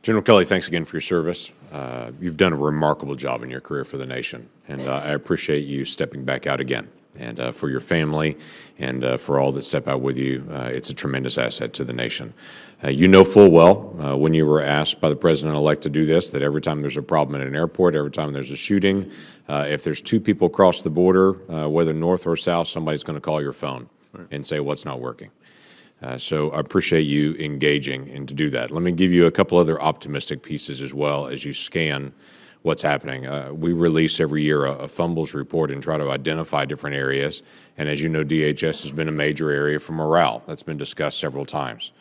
General Kelly, thanks again for your service. You've done a remarkable job in your career for the nation, and I appreciate you stepping back out again. And for your family and for all that step out with you, it's a tremendous asset to the nation. You know full well when you were asked by the President-elect to do this, that every time there's a problem at an airport, every time there's a shooting, if there's two people across the border, whether north or south, somebody's going to call your phone and say what's not working. So I appreciate you engaging and to do that. Let me give you a couple other optimistic pieces as well as you scan what's happening. We release every year a fumbles report and try to identify different areas. And as you know, DHS has been a major area for morale. That's been discussed several times.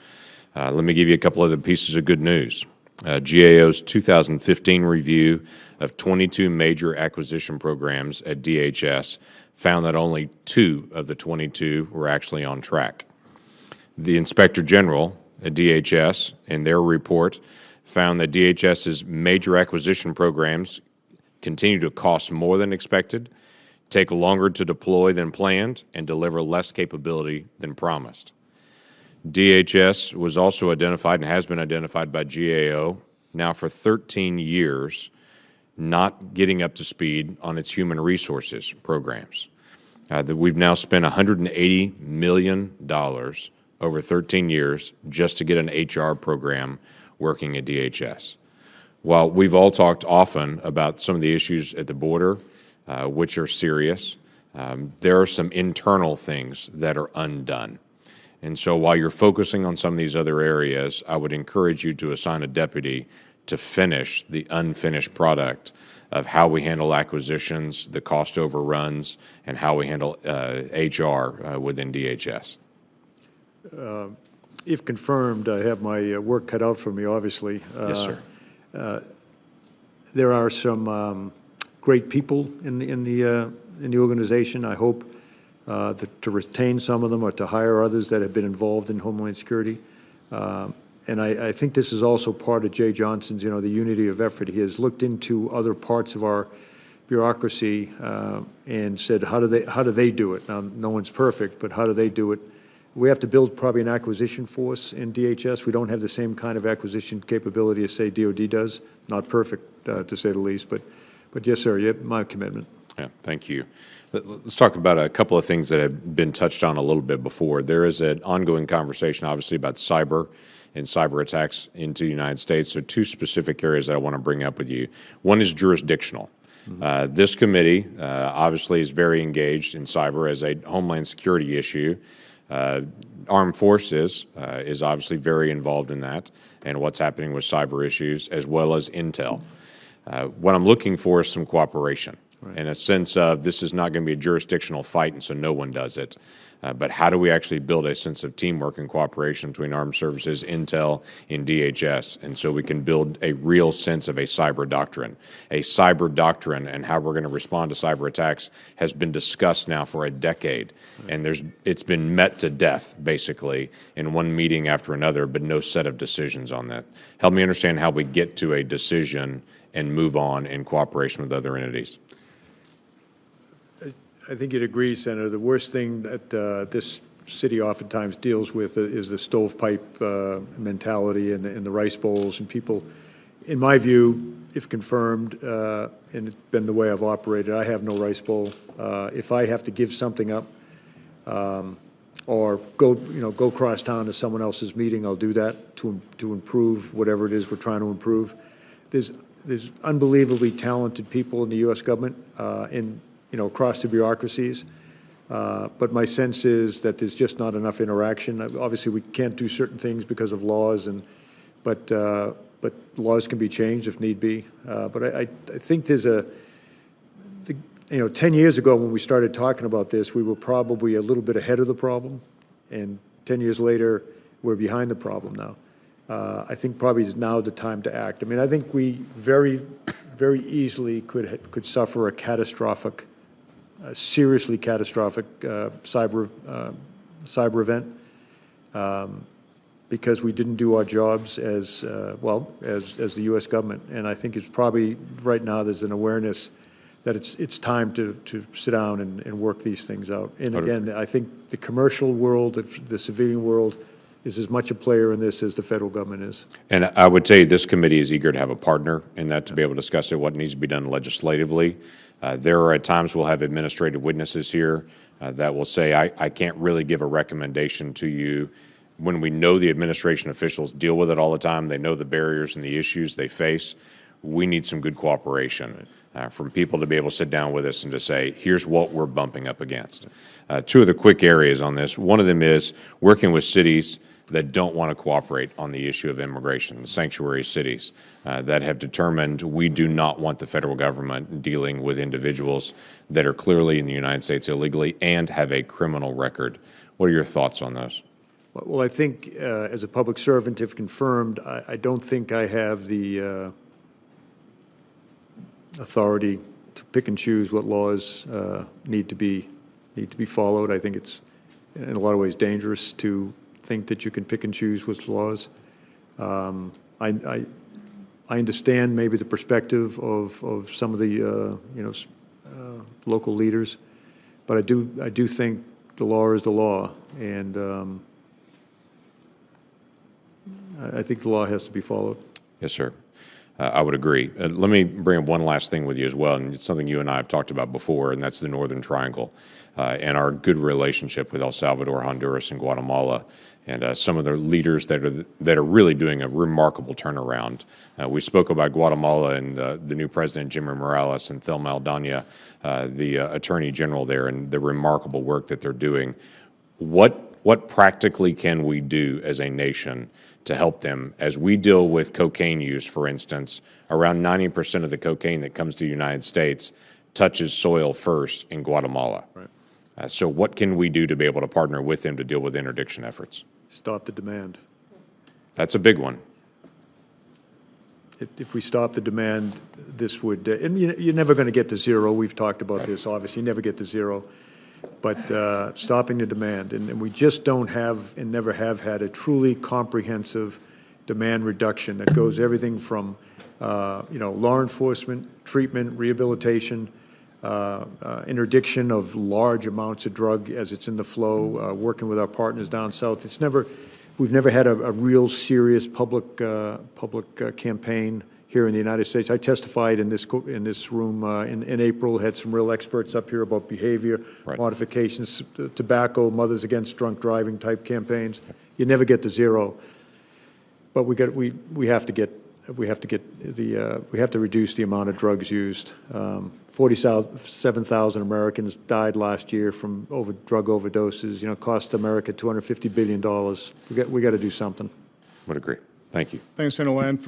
Let me give you a couple other pieces of good news. GAO's 2015 review of 22 major acquisition programs at DHS found that only 2 of the 22 were actually on track. The Inspector General at DHS, in their report, found that DHS's major acquisition programs continue to cost more than expected, take longer to deploy than planned, and deliver less capability than promised. DHS was also identified and has been identified by GAO now for 13 years not getting up to speed on its human resources programs. That we've now spent $180 million over 13 years just to get an HR program working at DHS. While we've all talked often about some of the issues at the border, which are serious, there are some internal things that are undone. And so while you're focusing on some of these other areas, I would encourage you to assign a deputy to finish the unfinished product of how we handle acquisitions, the cost overruns, and how we handle HR within DHS. If confirmed, I have my work cut out for me, obviously. Yes, sir. There are some great people in the organization. I hope to retain some of them or to hire others that have been involved in Homeland Security. And I think this is also part of Jay Johnson's, the unity of effort. He has looked into other parts of our bureaucracy and said, how do they do it? Now, no one's perfect, but how do they do it? We have to build probably an acquisition force in DHS. We don't have the same kind of acquisition capability as, say, DOD does. Not perfect, to say the least, but yes, sir, you have my commitment. Yeah, thank you. Let's talk about a couple of things that have been touched on a little bit before. There is an ongoing conversation, obviously, about cyber and cyber attacks into the United States. So 2 specific areas that I want to bring up with you. One is jurisdictional. This committee obviously is very engaged in cyber as a Homeland Security issue. Armed Forces is obviously very involved in that and what's happening with cyber issues, as well as Intel. What I'm looking for is some cooperation. Right. In a sense of this is not going to be a jurisdictional fight, and so no one does it. But how do we actually build a sense of teamwork and cooperation between armed services, Intel, and DHS, and so we can build a real sense of a cyber doctrine. A cyber doctrine and how we're going to respond to cyber attacks has been discussed now for a decade, and it's been met to death, basically, in one meeting after another, but no set of decisions on that. Help me understand how we get to a decision and move on in cooperation with other entities. I think you'd agree, Senator. The worst thing that this city oftentimes deals with is the stovepipe mentality and the rice bowls. And people, in my view, if confirmed, and it's been the way I've operated, I have no rice bowl. If I have to give something up or go cross town to someone else's meeting, I'll do that to improve whatever it is we're trying to improve. There's unbelievably talented people in the U.S. government across the bureaucracies. But my sense is that there's just not enough interaction. Obviously, we can't do certain things because of laws, but laws can be changed if need be. But I think there's 10 years ago when we started talking about this, we were probably a little bit ahead of the problem, and 10 years later, we're behind the problem now. I think probably is now the time to act. I mean, I think we very, very easily could suffer a seriously catastrophic cyber event because we didn't do our jobs as the U.S. government. And I think it's probably right now there's an awareness that it's time to sit down and work these things out. And again, I think the commercial world, the civilian world, is as much a player in this as the federal government is. And I would tell you, this committee is eager to have a partner in that, to be able to discuss what needs to be done legislatively. There are at times we'll have administrative witnesses here that will say, I can't really give a recommendation to you, when we know the administration officials deal with it all the time. They know the barriers and the issues they face. We need some good cooperation from people to be able to sit down with us and to say, here's what we're bumping up against. Two of the quick areas on this, one of them is working with cities that don't want to cooperate on the issue of immigration, the sanctuary cities that have determined we do not want the federal government dealing with individuals that are clearly in the United States illegally and have a criminal record. What are your thoughts on those? Well, I think as a public servant, if confirmed, I don't think I have the authority to pick and choose what laws need to be followed. I think it's in a lot of ways dangerous to think that you can pick and choose which laws. I understand maybe the perspective of some of the local leaders, but I do think the law is the law, and I think the law has to be followed. Yes, sir. I would agree. Let me bring up one last thing with you as well, and it's something you and I have talked about before, and that's the Northern Triangle and our good relationship with El Salvador, Honduras, and Guatemala, and some of the leaders that are really doing a remarkable turnaround. We spoke about Guatemala and the new president, Jimmy Morales, and Thelma Aldana, the attorney general there, and the remarkable work that they're doing. What practically can we do as a nation to help them as we deal with cocaine use, for instance? Around 90% of the cocaine that comes to the United States touches soil first in Guatemala. Right. So what can we do to be able to partner with them to deal with interdiction efforts? Stop the demand. That's a big one. If we stop the demand, this would, and you're never going to get to zero. We've talked about this, obviously. You never get to zero. But stopping the demand, and we just don't have and never have had a truly comprehensive demand reduction that goes everything from law enforcement, treatment, rehabilitation, interdiction of large amounts of drug as it's in the flow, working with our partners down south. We've never had a real serious public campaign here in the United States. I testified in this room in April, had some real experts up here about behavior, right, modifications, tobacco, Mothers Against Drunk Driving type campaigns. You never get to zero, but we have to reduce the amount of drugs used. 47,000 Americans died last year from drug overdoses. Cost America $250 billion. We got to do something. Would agree. Thank you. Thanks, Senator Lankford.